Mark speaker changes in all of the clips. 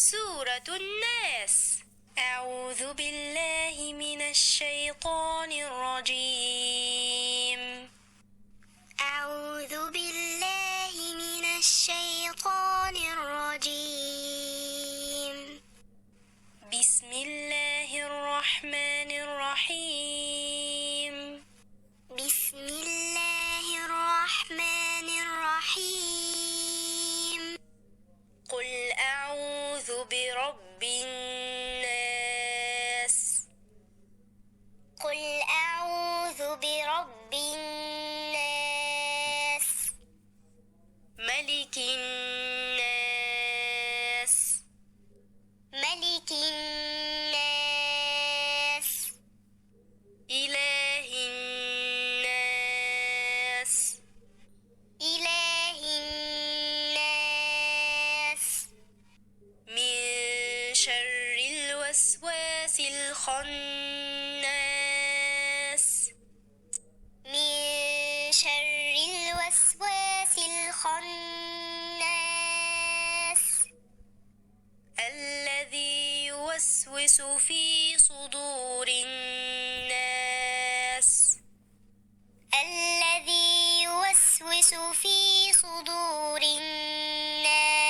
Speaker 1: سورة الناس. أعوذ بالله من الشيطان الرجيم. أعوذ بالله من الشيطان الرجيم. بسم الله الرحمن الرحيم. بسم الله الرحمن الرحيم. قل أعوذ برب الناس. قل أعوذ برب الناس. ملك الناس. ملك الناس. إله الناس. إله الناس. من شر الوسواس الخناس. من شر الوسواس الخناس. الذي يوسوس في صدور الناس. الذي يوسوس في صدور الناس.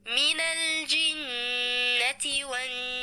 Speaker 1: من الجنة والناس.